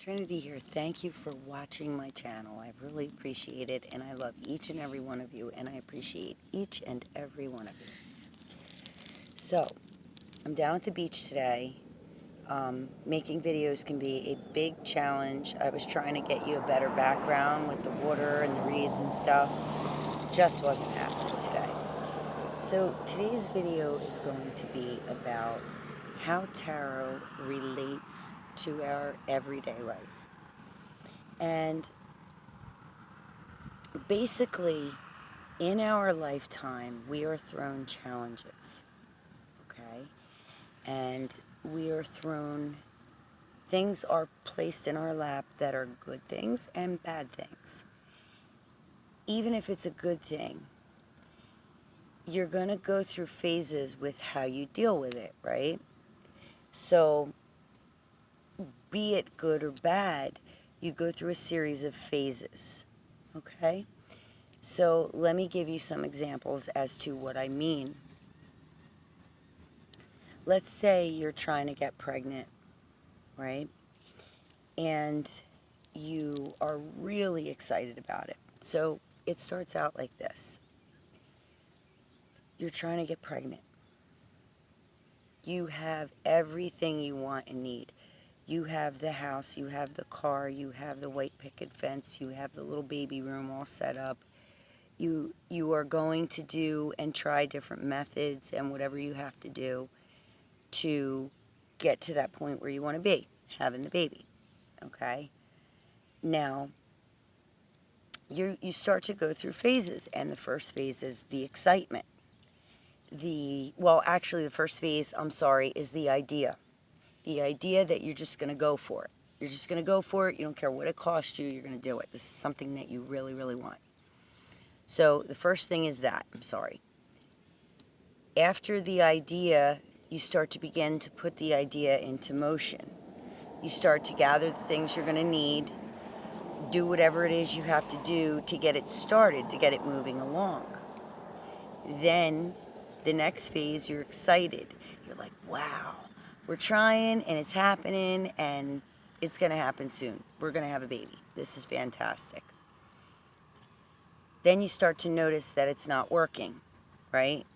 Trinity here. Thank you for watching my channel. I really appreciate it, and I love each and every one of you, and I appreciate each and every one of you. So, I'm down at the beach today. Making videos can be a big challenge. I was trying to get you a better background with the water and the reeds and stuff. Just wasn't happening today. So, today's video is going to be about how tarot relates to our everyday life. And basically, in our lifetime, we are thrown challenges, okay? And things are placed in our lap that are good things and bad things. Even if it's a good thing, you're going to go through phases with how you deal with it, right? So, be it good or bad, you go through a series of phases, okay? So let me give you some examples as to what I mean. Let's say you're trying to get pregnant, right? And you are really excited about it. So it starts out like this. You're trying to get pregnant. You have everything you want and need. You have the house, you have the car, you have the white picket fence, you have the little baby room all set up. You are going to do and try different methods and whatever you have to do to get to that point where you want to be, having the baby, okay? Now, you start to go through phases, and the first phase is the excitement. The first phase, is the idea. The idea that you're just going to go for it. You're just going to go for it. You don't care what it costs you. You're going to do it. This is something that you really, really want. So the first thing is that. After the idea, you start to begin to put the idea into motion. You start to gather the things you're going to need, do whatever it is you have to do to get it started, to get it moving along. Then, the next phase, you're excited. You're like, wow, we're trying and it's happening and it's going to happen soon. We're going to have a baby. This is fantastic. Then you start to notice that it's not working, right?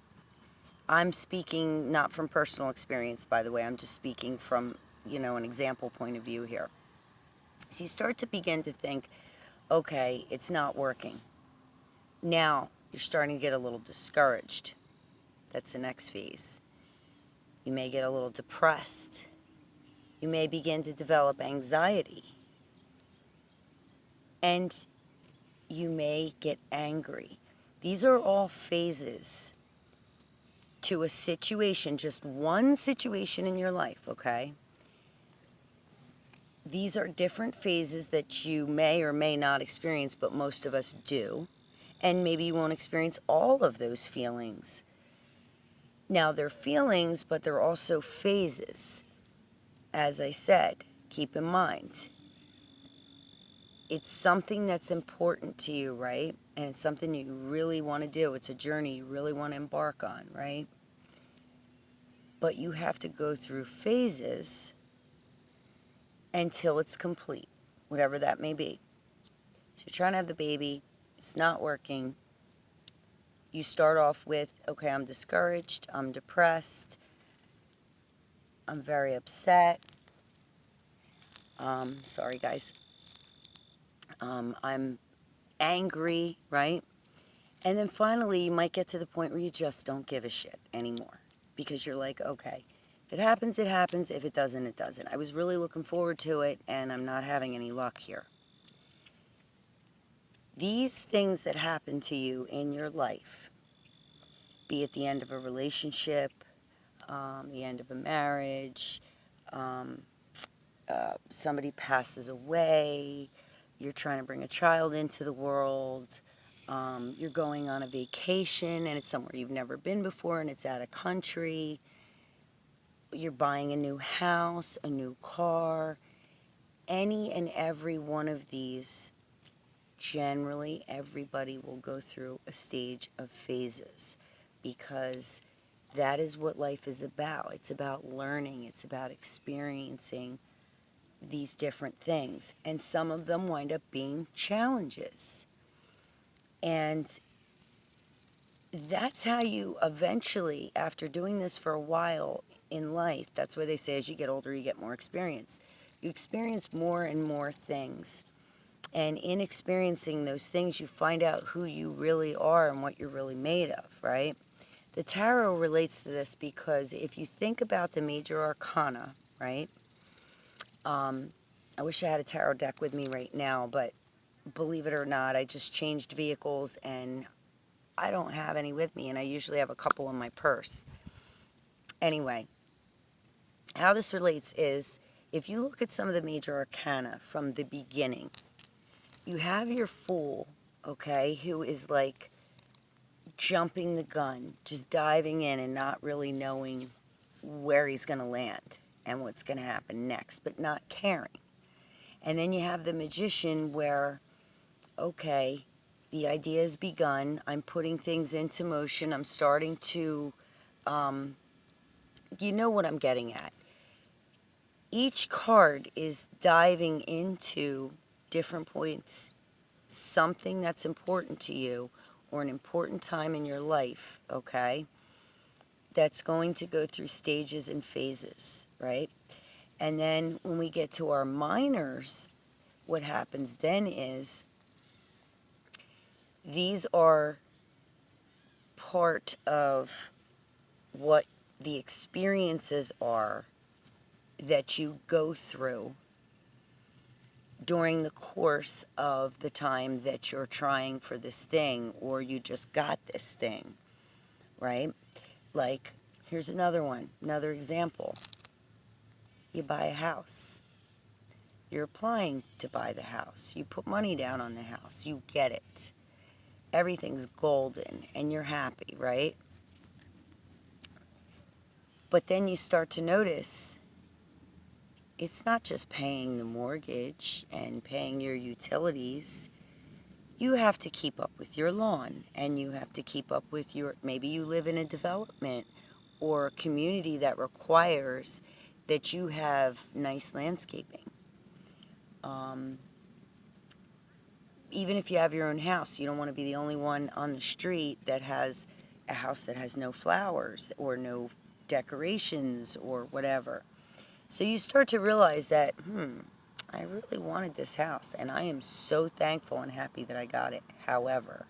I'm speaking not from personal experience, by the way. I'm just speaking from, an example point of view here. So you start to begin to think, okay, it's not working. Now you're starting to get a little discouraged. That's the next phase. You may get a little depressed. You may begin to develop anxiety. And you may get angry. These are all phases to a situation, just one situation in your life, okay? These are different phases that you may or may not experience, but most of us do. And maybe you won't experience all of those feelings. Now, they're feelings, but they're also phases. As I said, keep in mind, it's something that's important to you, right? And it's something you really want to do. It's a journey you really want to embark on, right? But you have to go through phases until it's complete, whatever that may be. So you're trying to have the baby, it's not working. You start off with, okay, I'm discouraged, I'm depressed, I'm very upset. Sorry, guys. I'm angry, right? And then finally, you might get to the point where you just don't give a shit anymore. Because you're like, okay, if it happens, it happens. If it doesn't, it doesn't. I was really looking forward to it, and I'm not having any luck here. These things that happen to you in your life, be it the end of a relationship, the end of a marriage, somebody passes away, you're trying to bring a child into the world, you're going on a vacation and it's somewhere you've never been before and it's out of country, you're buying a new house, a new car, any and every one of these, generally everybody will go through a stage of phases because that is what life is about. It's about learning. It's about experiencing these different things, and some of them wind up being challenges. And that's how you eventually, after doing this for a while in life, that's why they say as you get older, you get more experience. You experience more and more things. And in experiencing those things, you find out who you really are and what you're really made of, right? The tarot relates to this because if you think about the major arcana, right? I wish I had a tarot deck with me right now, but believe it or not, I just changed vehicles and I don't have any with me, and I usually have a couple in my purse. Anyway, how this relates is if you look at some of the major arcana from the beginning, you have your Fool, okay, who is like jumping the gun, just diving in and not really knowing where he's going to land and what's going to happen next, but not caring. And then you have the Magician where, okay, the idea has begun, I'm putting things into motion, I'm starting to, you know what I'm getting at. Each card is diving into different points, something that's important to you or an important time in your life, okay, that's going to go through stages and phases, right? And then when we get to our minors, what happens then is these are part of what the experiences are that you go through during the course of the time that you're trying for this thing or you just got this thing, right? Like, here's another one, another example. You buy a house. You're applying to buy the house. You put money down on the house. You get it. Everything's golden and you're happy, right? But then you start to notice it's not just paying the mortgage and paying your utilities. You have to keep up with your lawn and you have to keep up with your, maybe you live in a development or a community that requires that you have nice landscaping. Even if you have your own house, you don't want to be the only one on the street that has a house that has no flowers or no decorations or whatever. So you start to realize that, I really wanted this house and I am so thankful and happy that I got it. However,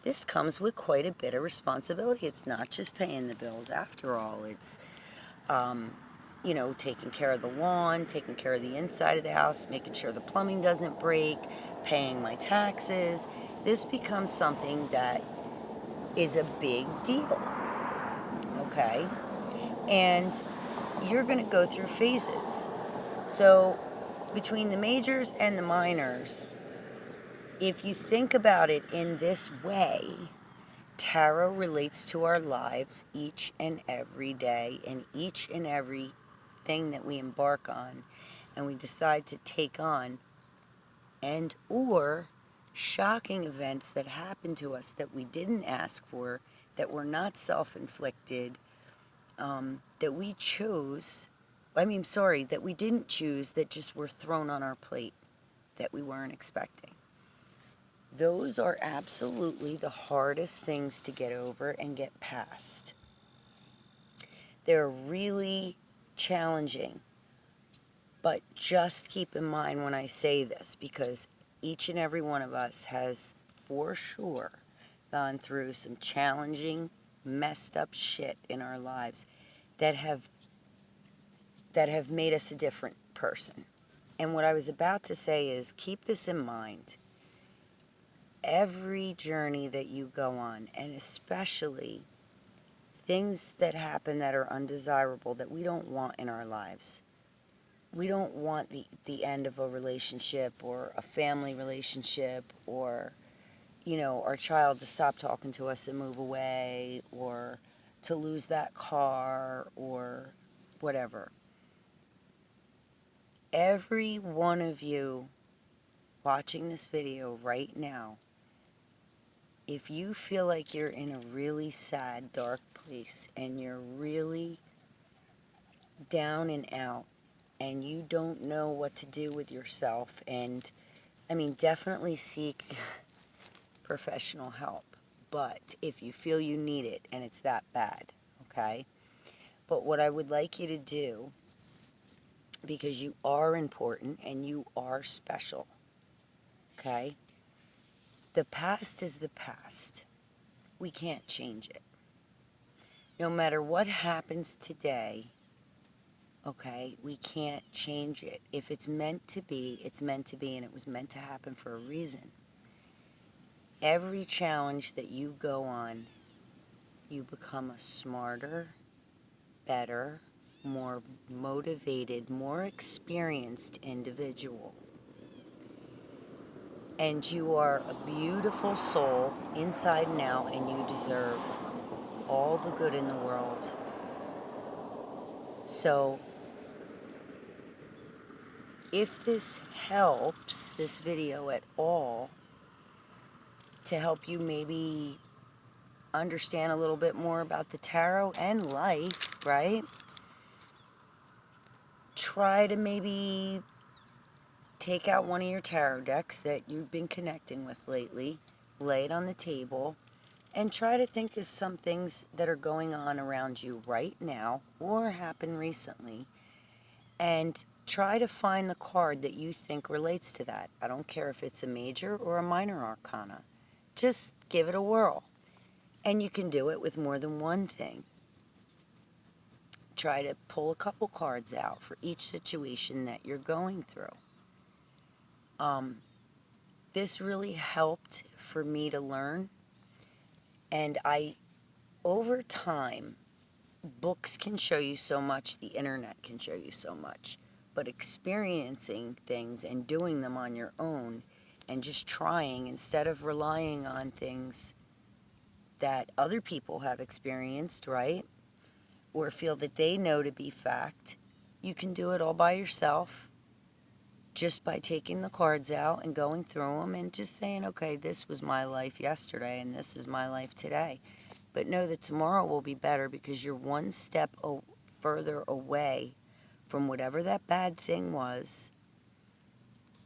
this comes with quite a bit of responsibility. It's not just paying the bills after all. It's, taking care of the lawn, taking care of the inside of the house, making sure the plumbing doesn't break, paying my taxes. This becomes something that is a big deal, okay? And you're going to go through phases. So between the majors and the minors, if you think about it in this way, tarot relates to our lives each and every day, and each and every thing that we embark on and we decide to take on, and or shocking events that happen to us that we didn't ask for, that were not self-inflicted, that we chose, that we didn't choose, that just were thrown on our plate that we weren't expecting. Those are absolutely the hardest things to get over and get past. They're really challenging. But just keep in mind when I say this, because each and every one of us has, for sure, gone through some challenging, messed up shit in our lives that have made us a different person. And what I was about to say is keep this in mind. Every journey that you go on, and especially things that happen that are undesirable, that we don't want in our lives. We don't want the end of a relationship or a family relationship or, our child to stop talking to us and move away or to lose that car or whatever. Every one of you watching this video right now, if you feel like you're in a really sad, dark place and you're really down and out, and you don't know what to do with yourself, and I mean, definitely seek professional help. But if you feel you need it and it's that bad, okay? But what I would like you to do, because you are important and you are special, okay? The past is the past. We can't change it. No matter what happens today, okay, we can't change it. If it's meant to be, it's meant to be, and it was meant to happen for a reason. Every challenge that you go on, you become a smarter, better, more motivated, more experienced individual. And you are a beautiful soul inside and out, and you deserve all the good in the world. So, if this helps, this video at all, to help you maybe understand a little bit more about the tarot and life, right? Try to maybe take out one of your tarot decks that you've been connecting with lately, lay it on the table, and try to think of some things that are going on around you right now or happened recently, and try to find the card that you think relates to that. I don't care if it's a major or a minor arcana. Just give it a whirl. And you can do it with more than one thing. Try to pull a couple cards out for each situation that you're going through. This really helped for me to learn. And over time, books can show you so much, the internet can show you so much. But experiencing things and doing them on your own and just trying instead of relying on things that other people have experienced, right? Or feel that they know to be fact, you can do it all by yourself just by taking the cards out and going through them and just saying, okay, this was my life yesterday and this is my life today. But know that tomorrow will be better because you're one step further away from whatever that bad thing was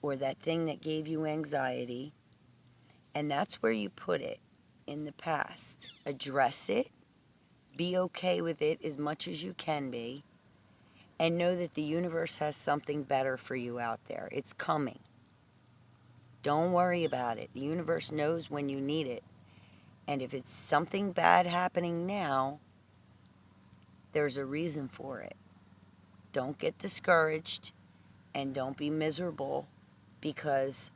or that thing that gave you anxiety. And that's where you put it in the past. Address it. Be okay with it as much as you can be. And know that the universe has something better for you out there. It's coming. Don't worry about it. The universe knows when you need it. And if it's something bad happening now, there's a reason for it. Don't get discouraged and don't be miserable because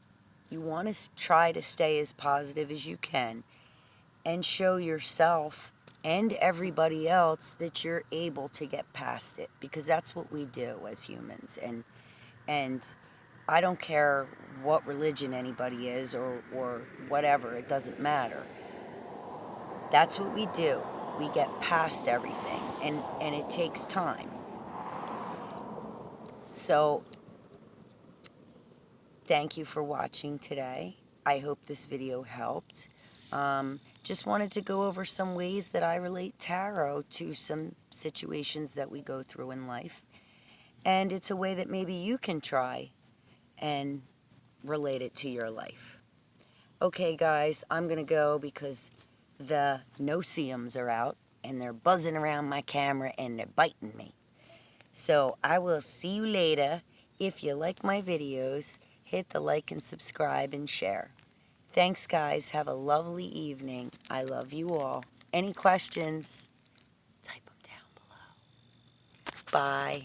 you want to try to stay as positive as you can and show yourself and everybody else that you're able to get past it, because that's what we do as humans. And I don't care what religion anybody is or whatever, it doesn't matter. That's what we do. We get past everything, and it takes time. So, thank you for watching today. I hope this video helped. Just wanted to go over some ways that I relate tarot to some situations that we go through in life. And it's a way that maybe you can try and relate it to your life. Okay, guys, I'm going to go because the no-see-ums are out and they're buzzing around my camera and they're biting me. So I will see you later. If you like my videos, hit the like and subscribe and share. Thanks, guys. Have a lovely evening. I love you all. Any questions? Type them down below. Bye.